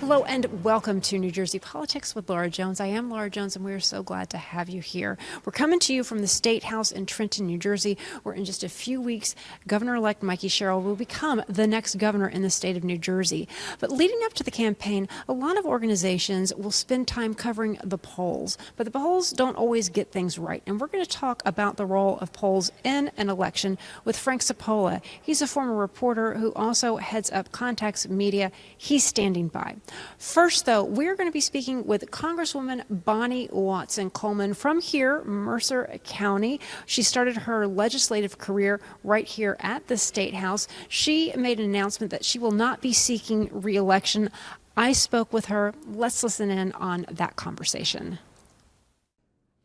Hello and welcome to New Jersey Politics with Laura Jones. I am Laura Jones and we are so glad to have you here. We're coming to you from the State House in Trenton, New Jersey, where in just a few weeks, Governor-elect Mikey Sherrill will become the next governor in the state of New Jersey. But leading up to the campaign, a lot of organizations will spend time covering the polls. But the polls don't always get things right. And we're going to talk about the role of polls in an election with Frank Sapola. He's a former reporter who also heads up Contacts Media. He's standing by. First, though, we're going to be speaking with Congresswoman Bonnie Watson Coleman from here, Mercer County. She started her legislative career right here at the State House. She made an announcement that she will not be seeking re-election. I spoke with her. Let's listen in on that conversation.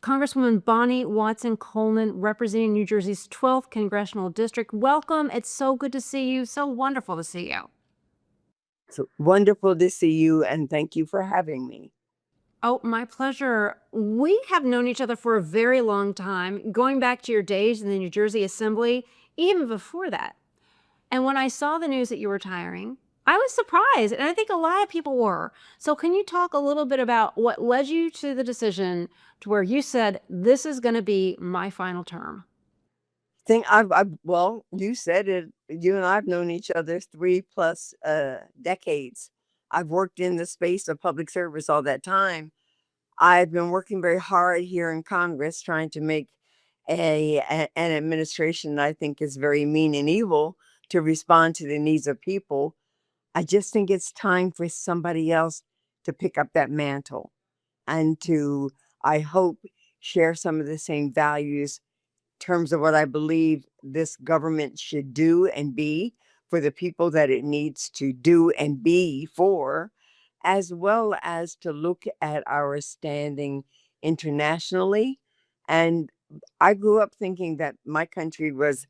Congresswoman Bonnie Watson Coleman, representing New Jersey's 12th Congressional District. Welcome. It's so good to see you. So wonderful to see you. It's wonderful to see you, and thank you for having me. Oh, my pleasure. We have known each other for a very long time, going back to your days in the New Jersey Assembly, even before that. And when I saw the news that you were retiring, I was surprised, and I think a lot of people were. So can you talk a little bit about what led you to the decision to where you said, this is going to be my final term? Well, you said it. You and I have known each other 3+ decades. I've worked in the space of public service all that time. I've been working very hard here in Congress trying to make an administration that I think is very mean and evil to respond to the needs of people. I just think it's time for somebody else to pick up that mantle and to, I hope, share some of the same values in terms of what I believe this government should do and be for the people that it needs to do and be for, as well as to look at our standing internationally. And I grew up thinking that my country was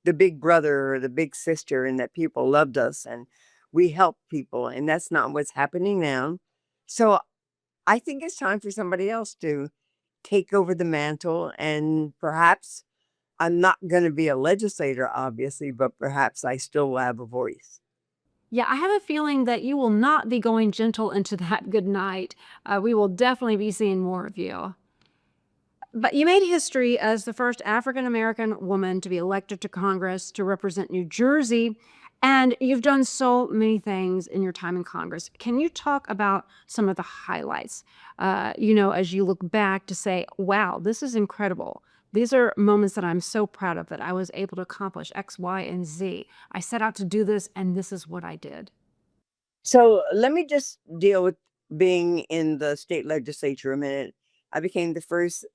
the big brother or the big sister and that people loved us and we helped people. And that's not what's happening now. So I think it's time for somebody else to take over the mantle, and perhaps I'm not going to be a legislator, obviously, but perhaps I still will have a voice. Yeah, I have a feeling that you will not be going gentle into that good night. We will definitely be seeing more of you. But you made history as the first African-American woman to be elected to Congress to represent New Jersey, and you've done so many things in your time in Congress. Can you talk about some of the highlights, as you look back to say, wow, this is incredible. These are moments that I'm so proud of, that I was able to accomplish X, Y, and Z. I set out to do this, and this is what I did. So let me just deal with being in the state legislature a minute. I became the first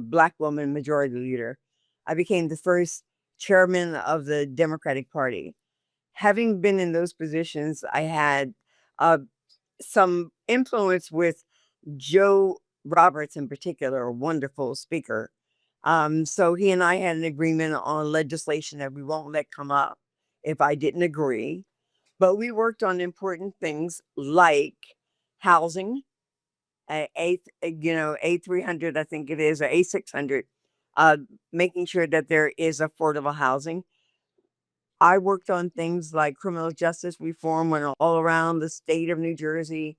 Black woman majority leader. I became the first chairman of the Democratic Party. Having been in those positions, I had uh, some influence with Joe Roberts in particular, a wonderful speaker. So he and I had an agreement on legislation that we won't let come up if I didn't agree. But we worked on important things like housing, A300, I think it is, or A600, uh, making sure that there is affordable housing. I worked on things like criminal justice reform, went all around the state of New Jersey,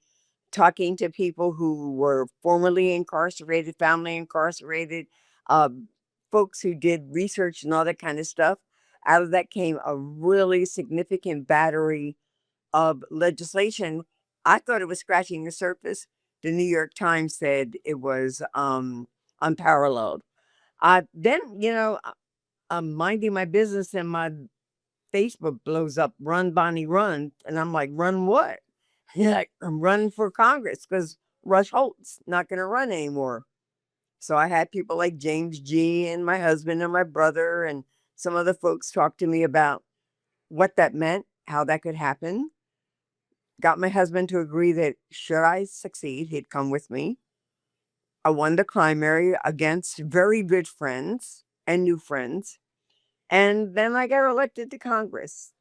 talking to people who were formerly incarcerated, family incarcerated, uh, folks who did research and all that kind of stuff. Out of that came a really significant battery of legislation. I thought it was scratching the surface. The New York Times said it was unparalleled. Then, I'm minding my business and my Facebook blows up, run, Bonnie, run. And I'm like, run what? You're like, I'm running for Congress because Rush Holt's not going to run anymore. So I had people like James G. and my husband and my brother and some other folks talk to me about what that meant, how that could happen. Got my husband to agree that should I succeed, he'd come with me. I won the primary against very good friends and new friends. And then I got elected to Congress.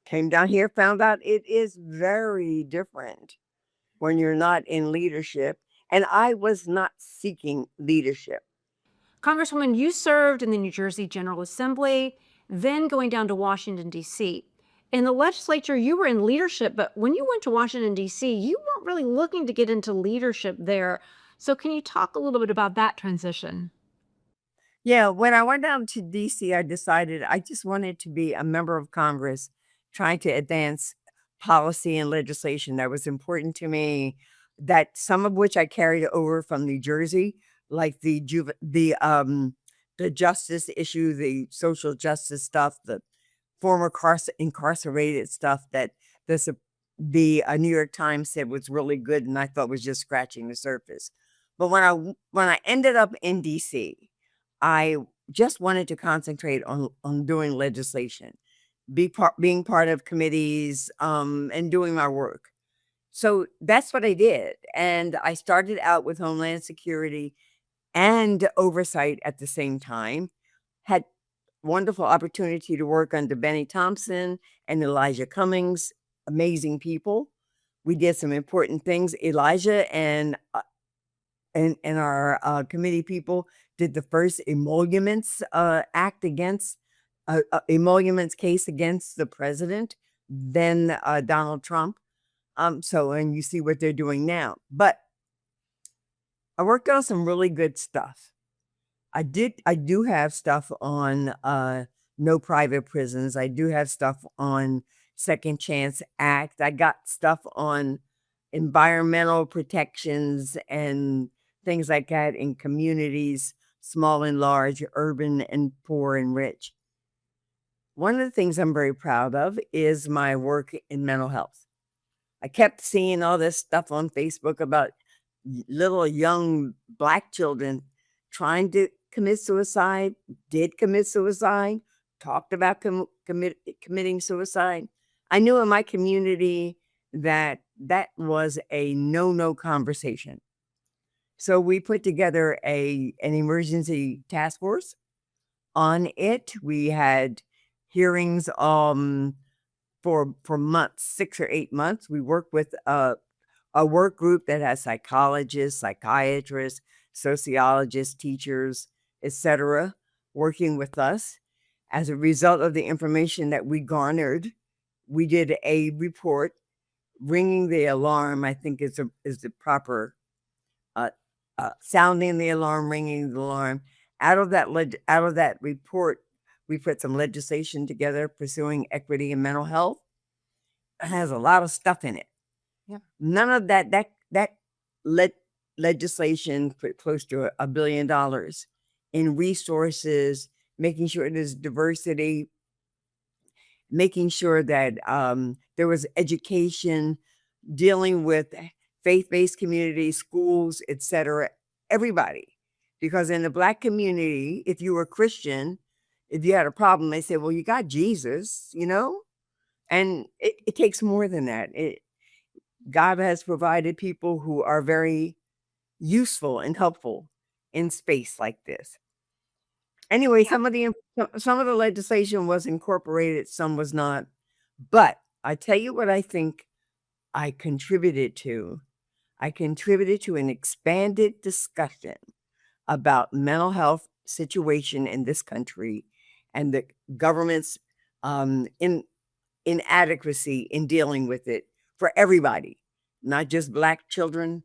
Came down here, found out it is very different when you're not in leadership. And I was not seeking leadership. Congresswoman, you served in the New Jersey General Assembly, then going down to Washington, D.C. in the legislature, you were in leadership, but when you went to Washington, D.C., you weren't really looking to get into leadership there. So, can you talk a little bit about that transition? Yeah, when I went down to DC, I decided I just wanted to be a member of Congress trying to advance policy and legislation that was important to me, that some of which I carried over from New Jersey, like the justice issue, the social justice stuff, the former incarcerated stuff that the Sup- the New York Times said was really good, and I thought was just scratching the surface. But when I ended up in DC, I just wanted to concentrate on doing legislation, being part of committees, and doing my work. So that's what I did, and I started out with Homeland Security and oversight at the same time. Had wonderful opportunity to work under Benny Thompson and Elijah Cummings, amazing people. We did some important things. Elijah and our committee people did the first emoluments act against emoluments case against the president, then Donald Trump. So, and you see what they're doing now. But I worked on some really good stuff. I do have stuff on no private prisons. I do have stuff on Second Chance Act. I got stuff on environmental protections and things like that in communities, small and large, urban and poor and rich. One of the things I'm very proud of is my work in mental health. I kept seeing all this stuff on Facebook about little young Black children trying to commit suicide, did commit suicide, talked about committing suicide. I knew in my community that that was a no conversation. So we put together an emergency task force on it. We had hearings for months, 6 or 8 months. We worked with a work group that has psychologists, psychiatrists, sociologists, teachers, etc., working with us. As a result of the information that we garnered, we did a report ringing the alarm. I think is the proper sounding the alarm, ringing the alarm. Out of that report, we put some legislation together pursuing equity in mental health. It has a lot of stuff in it. Yeah. None of that le legislation put close to $1 billion in resources, making sure there's diversity, making sure that, there was education, dealing with faith-based communities, schools, etcetera, everybody. Because in the Black community, if you were Christian, if you had a problem, they said, "Well, you got Jesus," you know? And it takes more than that. God has provided people who are very useful and helpful in space like this. Anyway, some of the legislation was incorporated, some was not. But I tell you what I think I contributed to. I contributed to an expanded discussion about mental health situation in this country and the government's in inadequacy in dealing with it for everybody, not just Black children,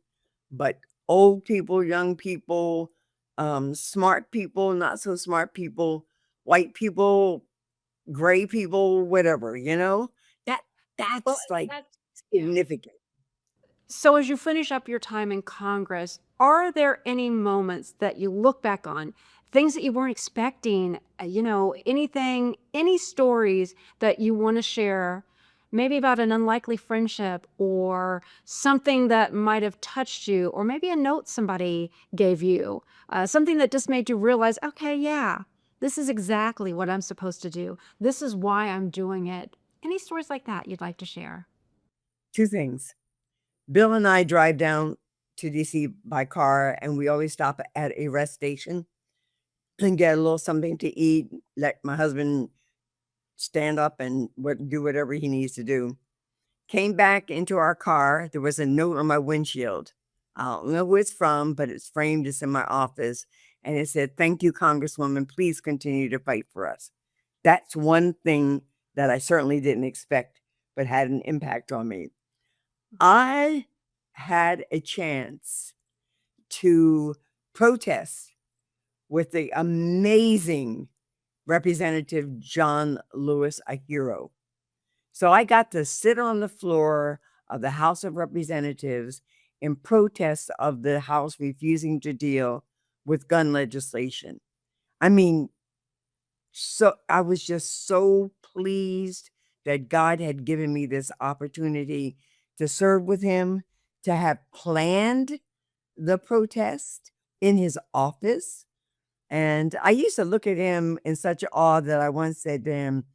but old people, young people, smart people, not so smart people, white people, gray people, whatever, you know? That Well, that's like yeah. significant. So, as you finish up your time in Congress, are there any moments that you look back on, things that you weren't expecting, anything, any stories that you want to share, maybe about an unlikely friendship or something that might have touched you, or maybe a note somebody gave you, something that just made you realize, okay, yeah, this is exactly what I'm supposed to do. This is why I'm doing it. Any stories like that you'd like to share? Two things. Bill and I drive down to DC by car, and we always stop at a rest station and get a little something to eat, let my husband stand up and do whatever he needs to do. Came back into our car, there was a note on my windshield. I don't know who it's from, but it's framed, it's in my office, and it said, "Thank you, Congresswoman, please continue to fight for us." That's one thing that I certainly didn't expect, but had an impact on me. I had a chance to protest with the amazing Representative John Lewis Ahiro. So I got to sit on the floor of the House of Representatives in protest of the House refusing to deal with gun legislation. I mean, so I was just so pleased that God had given me this opportunity to serve with him, to have planned the protest in his office. And I used to look at him in such awe that I once said to him,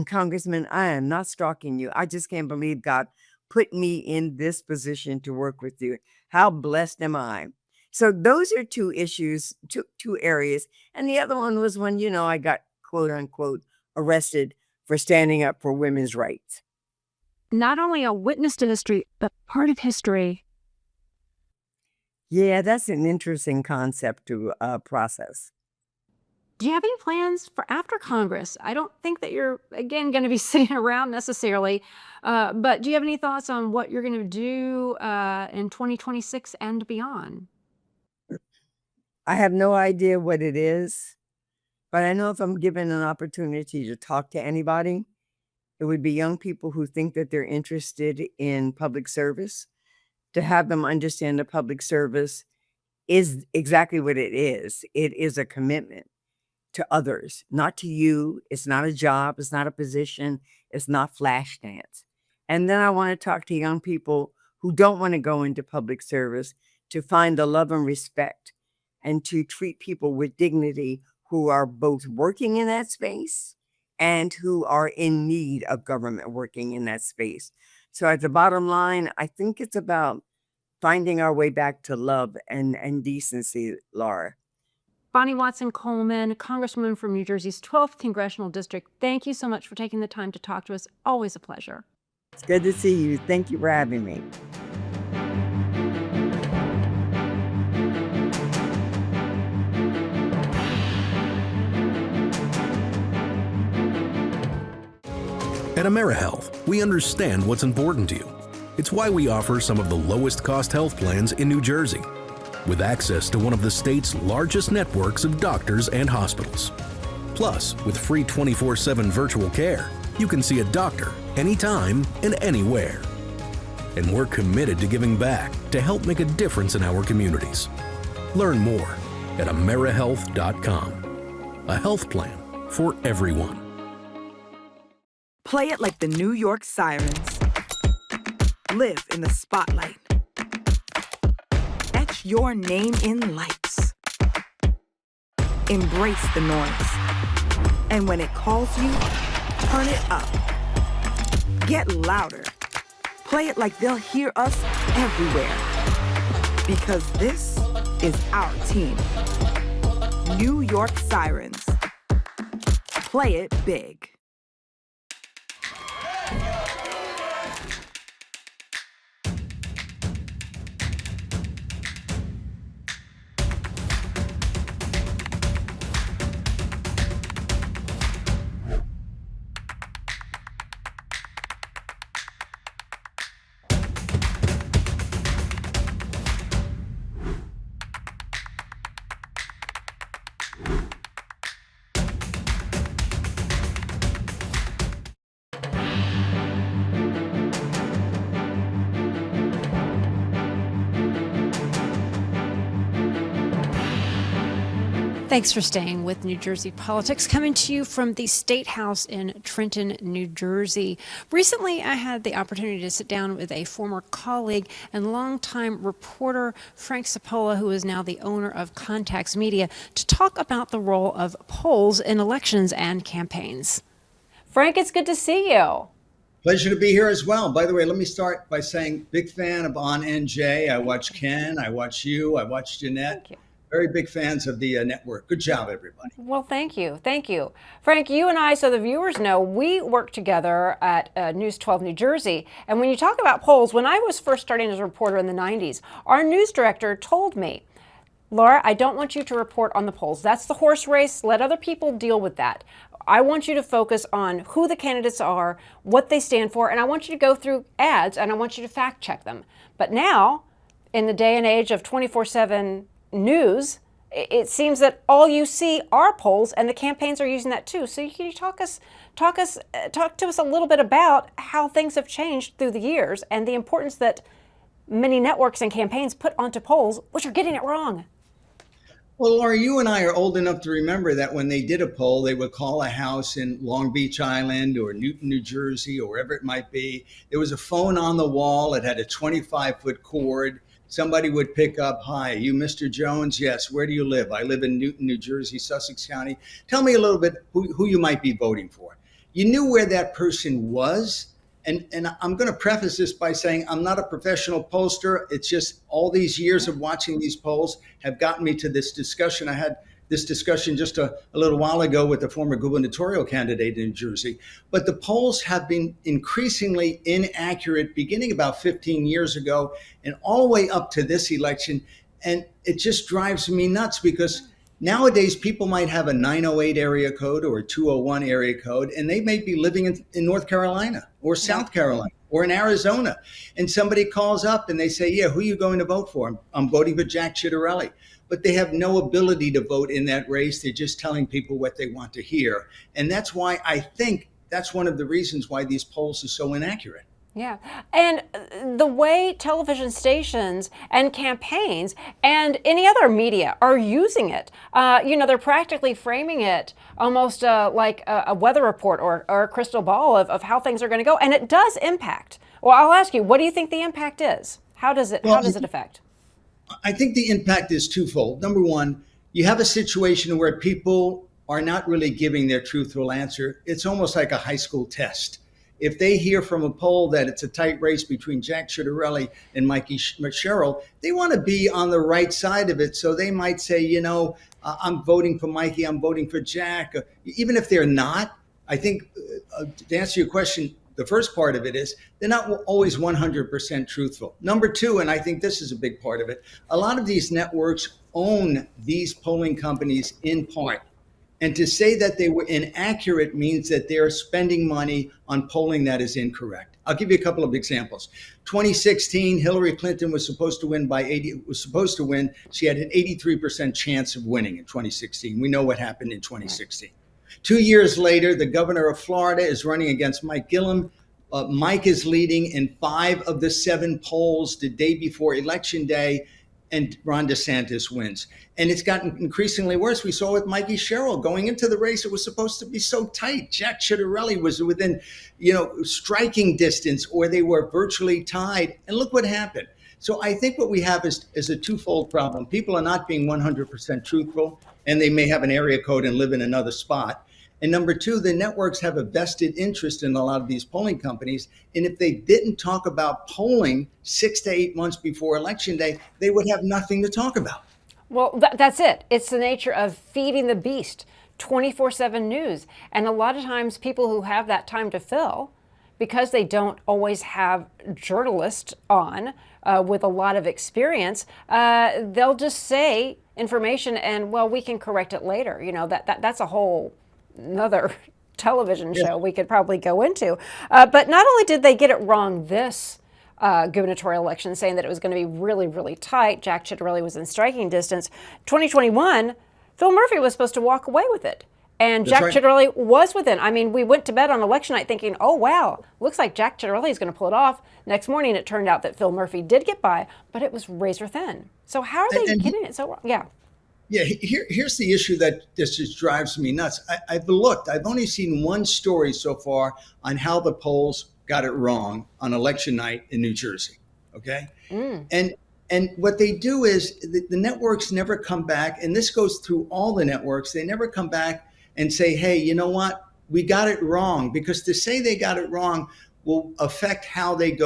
Congressman, I am not stalking you. I just can't believe God put me in this position to work with you. How blessed am I? So those are two issues, two areas. And the other one was when, I got quote unquote arrested for standing up for women's rights. Not only a witness to history, but part of history. Yeah, that's an interesting concept to process. Do you have any plans for after Congress? I don't think that you're, again, going to be sitting around necessarily, but do you have any thoughts on what you're going to do in 2026 and beyond? I have no idea what it is, but I know if I'm given an opportunity to talk to anybody, it would be young people who think that they're interested in public service, to have them understand that public service is exactly what it is. It is a commitment to others, not to you. It's not a job. It's not a position. It's not flash dance. And then I want to talk to young people who don't want to go into public service, to find the love and respect and to treat people with dignity who are both working in that space and who are in need of government working in that space. So at the bottom line, I think it's about finding our way back to love and decency, Laura. Bonnie Watson Coleman, Congresswoman from New Jersey's 12th Congressional District, thank you so much for taking the time to talk to us. Always a pleasure. It's good to see you. Thank you for having me. At AmeriHealth, we understand what's important to you. It's why we offer some of the lowest cost health plans in New Jersey, with access to one of the state's largest networks of doctors and hospitals. Plus, with free 24/7 virtual care, you can see a doctor anytime and anywhere. And we're committed to giving back to help make a difference in our communities. Learn more at AmeriHealth.com. A health plan for everyone. Play it like the New York Sirens. Live in the spotlight. Etch your name in lights. Embrace the noise. And when it calls you, turn it up. Get louder. Play it like they'll hear us everywhere. Because this is our team. New York Sirens. Play it big. Thanks for staying with New Jersey Politics, coming to you from the State House in Trenton, New Jersey. Recently, I had the opportunity to sit down with a former colleague and longtime reporter, Frank Sapola, who is now the owner of Contacts Media, to talk about the role of polls in elections and campaigns. Frank, it's good to see you. Pleasure to be here as well. By the way, let me start by saying big fan of On NJ. I watch Ken, I watch you, I watch Jeanette. Thank you. Very big fans of the network. Good job, everybody. Well, thank you. Thank you. Frank, you and I, so the viewers know, we work together at News 12 New Jersey. And when you talk about polls, when I was first starting as a reporter in the 90s, our news director told me, Laura, I don't want you to report on the polls. That's the horse race. Let other people deal with that. I want you to focus on who the candidates are, what they stand for, and I want you to go through ads and I want you to fact check them. But now, in the day and age of 24/7 news, it seems that all you see are polls, and the campaigns are using that too. So can you talk to us a little bit about how things have changed through the years and the importance that many networks and campaigns put onto polls, which are getting it wrong? Well, Laura, you and I are old enough to remember that when they did a poll, they would call a house in Long Beach Island or Newton, New Jersey, or wherever it might be. There was a phone on the wall. It had a 25-foot cord. Somebody would pick up, "Hi, you Mr. Jones? Yes. Where do you live?" "I live in Newton, New Jersey, Sussex County." "Tell me a little bit who you might be voting for." You knew where that person was. And I'm going to preface this by saying I'm not a professional pollster. It's just all these years of watching these polls have gotten me to this discussion. I had this discussion just a little while ago with the former gubernatorial candidate in New Jersey. But the polls have been increasingly inaccurate beginning about 15 years ago and all the way up to this election. And it just drives me nuts because nowadays, people might have a 908 area code or a 201 area code, and they may be living in North Carolina or South Carolina or in Arizona. And somebody calls up and they say, "Yeah, who are you going to vote for?" "I'm voting for Jack Ciattarelli." But they have no ability to vote in that race. They're just telling people what they want to hear. And that's why I think that's one of the reasons why these polls are so inaccurate. Yeah. And the way television stations and campaigns and any other media are using it, they're practically framing it almost like a weather report or a crystal ball of how things are going to go. And it does impact. Well, I'll ask you, what do you think the impact is? How does it affect? I think the impact is twofold. Number one, you have a situation where people are not really giving their truthful answer. It's almost like a high school test. If they hear from a poll that it's a tight race between Jack Ciattarelli and Mikey Sherrill, they want to be on the right side of it. So they might say, I'm voting for Mikey, I'm voting for Jack. Even if they're not, I think to answer your question, the first part of it is they're not always 100% truthful. Number two, and I think this is a big part of it, a lot of these networks own these polling companies in part. And to say that they were inaccurate means that they're spending money on polling that is incorrect. I'll give you a couple of examples. 2016, Hillary Clinton was supposed to win She had an 83% chance of winning in 2016. We know what happened in 2016. 2 years later, the governor of Florida is running against Mike Gillum. Mike is leading in 5 of the 7 polls the day before Election Day, and Ron DeSantis wins. And it's gotten increasingly worse. We saw with Mikey Sherrill going into the race, it was supposed to be so tight. Jack Ciattarelli was within, striking distance, or they were virtually tied. And look what happened. So I think what we have is a twofold problem. People are not being 100% truthful, and they may have an area code and live in another spot. And number two, the networks have a vested interest in a lot of these polling companies. And if they didn't talk about polling 6 to 8 months before Election Day, they would have nothing to talk about. Well, that's it. It's the nature of feeding the beast, 24/7 news. And a lot of times people who have that time to fill, because they don't always have journalists on with a lot of experience, they'll just say information and, well, we can correct it later. That's a whole another television show we could probably go into. But not only did they get it wrong this gubernatorial election, saying that it was going to be really, really tight, Jack Ciattarelli was in striking distance. 2021, Phil Murphy was supposed to walk away with it. And Jack Ciattarelli was within. I mean, we went to bed on election night thinking, oh, wow, looks like Jack Ciattarelli is going to pull it off. Next morning, it turned out that Phil Murphy did get by, but it was razor thin. So how are they getting it so wrong? Yeah. Yeah, here's the issue that this just drives me nuts. I've only seen one story so far on how the polls got it wrong on election night in New Jersey. Okay. And what they do is the networks never come back. And this goes through all the networks. They never come back and say, hey, you know what? We got it wrong, because to say they got it wrong will affect how they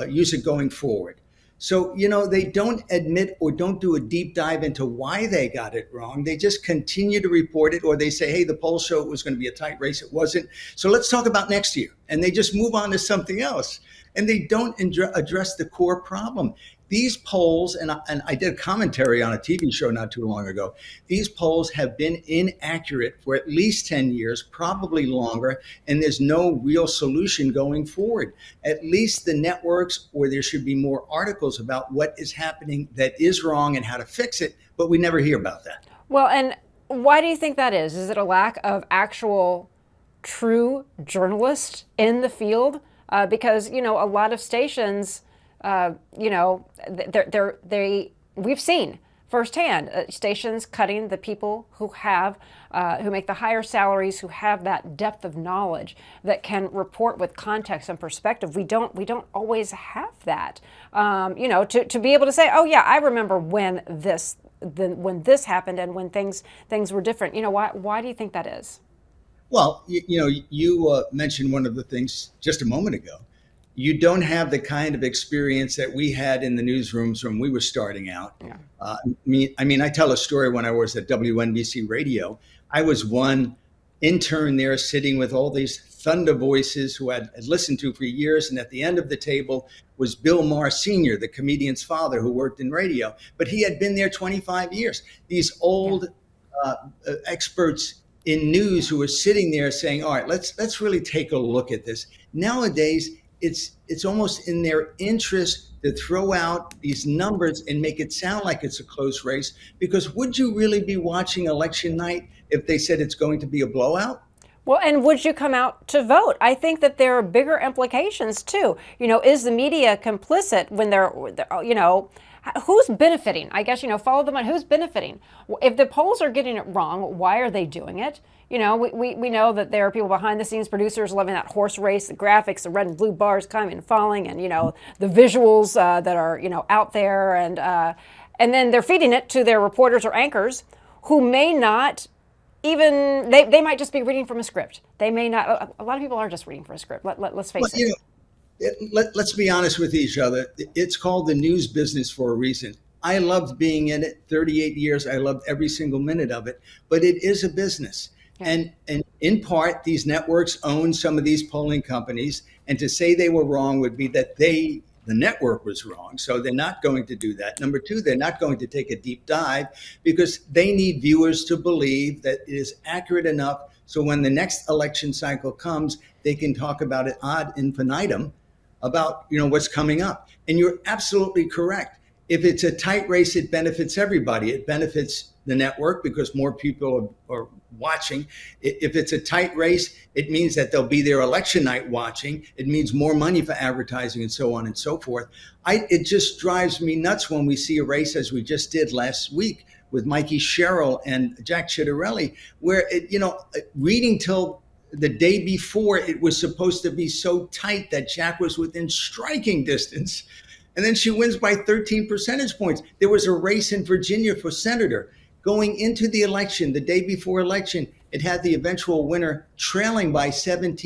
use it going forward. So, they don't admit or don't do a deep dive into why they got it wrong. They just continue to report it, or they say, hey, the polls show it was going to be a tight race. It wasn't. So let's talk about next year. And they just move on to something else. And they don't address the core problem. these polls, and I did a commentary on a TV show not too long ago, these polls have been inaccurate for at least 10 years, probably longer, and there's no real solution going forward. At least the networks, or there should be more articles about what is happening that is wrong and how to fix it, but we never hear about that. Well, and why do you think that is? Is it a lack of actual true journalists in the field? Because, you know, a lot of stations, you know, we've seen firsthand stations cutting the people who have, who make the higher salaries, who have that depth of knowledge that can report with context and perspective. We don't always have that. You know, to be able to say, oh yeah, I remember when this happened and when things were different. You know, why do you think that is? Well, you mentioned one of the things just a moment ago. You don't have the kind of experience that we had in the newsrooms when we were starting out. Yeah. I mean, I tell a story when I was at WNBC Radio. I was one intern there sitting with all these thunder voices who I'd listened to for years. And at the end of the table was Bill Maher Sr., the comedian's father who worked in radio. But he had been there 25 years. These old experts in news who are sitting there saying, all right, let's really take a look at this. Nowadays, it's almost in their interest to throw out these numbers and make it sound like it's a close race, because would you really be watching election night if they said it's going to be a blowout? Well, and would you come out to vote? I think that there are bigger implications too. You know, is the media complicit when they're you know, who's benefiting? I guess, you know, follow the money. Who's benefiting? If the polls are getting it wrong, why are they doing it? You know, we know that there are people behind the scenes, producers loving that horse race, the graphics, the red and blue bars coming and falling, and, you know, the visuals that are, you know, out there. And then they're feeding it to their reporters or anchors who may not even, they might just be reading from a script. They may not, a lot of people are just reading from a script. Let's face it. You know, let's be honest with each other. It's called the news business for a reason. I loved being in it 38 years. I loved every single minute of it, but it is a business. Yeah. And in part, these networks own some of these polling companies. And to say they were wrong would be that the network was wrong. So they're not going to do that. Number two, they're not going to take a deep dive because they need viewers to believe that it is accurate enough. So when the next election cycle comes, they can talk about it ad infinitum about, you know, what's coming up. And you're absolutely correct. If it's a tight race, it benefits everybody. It benefits the network because more people are watching. If it's a tight race, it means that they'll be there election night watching. It means more money for advertising and so on and so forth. It just drives me nuts when we see a race as we just did last week with Mikey Sherrill and Jack Ciattarelli, where, reading till the day before, it was supposed to be so tight that Jack was within striking distance. And then she wins by 13 percentage points. There was a race in Virginia for senator. Going into the election, the day before election, it had the eventual winner trailing by 7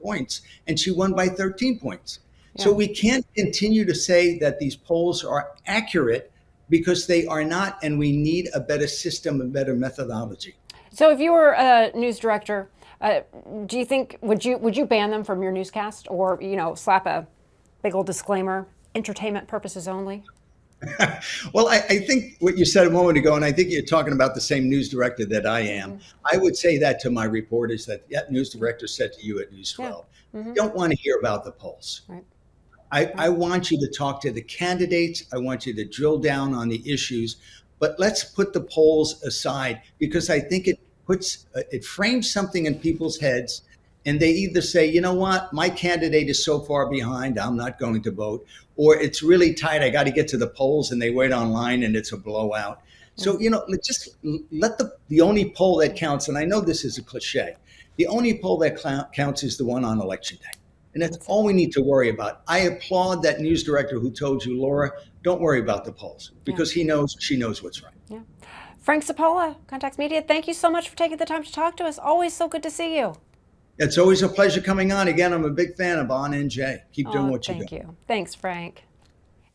points, and she won by 13 points. Yeah. So we can't continue to say that these polls are accurate because they are not, and we need a better system, a better methodology. So if you were a news director, do you think, would you ban them from your newscast, or, you know, slap a big old disclaimer, entertainment purposes only? Well, I think what you said a moment ago, and I think you're talking about the same news director that I am. Mm-hmm. I would say that to my reporters that news director said to you at News 12. Yeah. Mm-hmm. I don't want to hear about the polls. Right. I want you to talk to the candidates. I want you to drill down on the issues, but let's put the polls aside, because I think it frames something in people's heads. And they either say, you know what, my candidate is so far behind, I'm not going to vote. Or it's really tight, I got to get to the polls, and they wait online and it's a blowout. So, you know, just let the only poll that counts, and I know this is a cliche, the only poll that counts is the one on election day. And that's all we need to worry about. I applaud that news director who told you, Laura, don't worry about the polls, because she knows what's right. Yeah. Frank Zappala, Context Media, thank you so much for taking the time to talk to us. Always so good to see you. It's always a pleasure coming on. Again, I'm a big fan of On NJ. Keep doing what you're doing. Thank you. Thanks, Frank.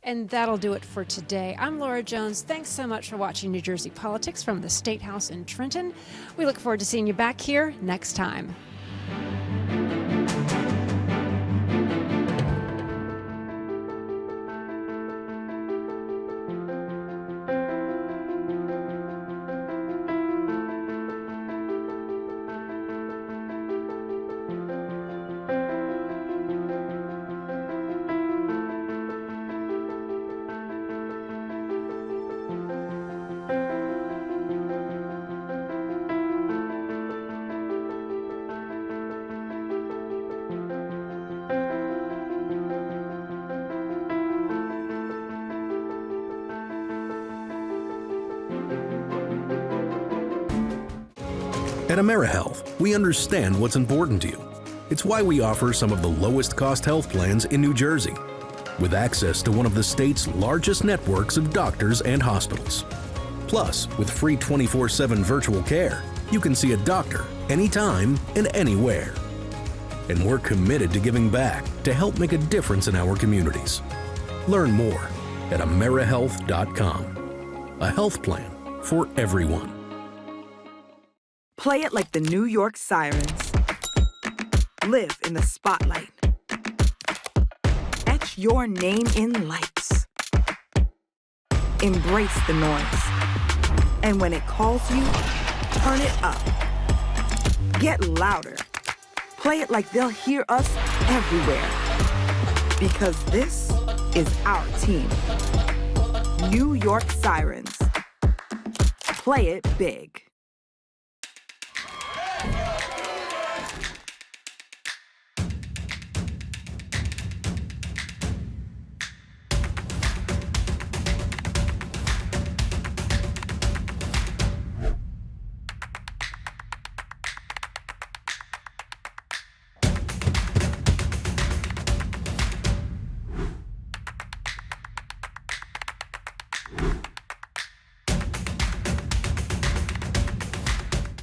And that'll do it for today. I'm Laura Jones. Thanks so much for watching New Jersey Politics from the State House in Trenton. We look forward to seeing you back here next time. At AmeriHealth, we understand what's important to you. It's why we offer some of the lowest cost health plans in New Jersey, with access to one of the state's largest networks of doctors and hospitals. Plus, with free 24/7 virtual care, you can see a doctor anytime and anywhere. And we're committed to giving back to help make a difference in our communities. Learn more at AmeriHealth.com. A health plan for everyone. Play it like the New York Sirens. Live in the spotlight. Etch your name in lights. Embrace the noise. And when it calls you, turn it up. Get louder. Play it like they'll hear us everywhere. Because this is our team. New York Sirens. Play it big.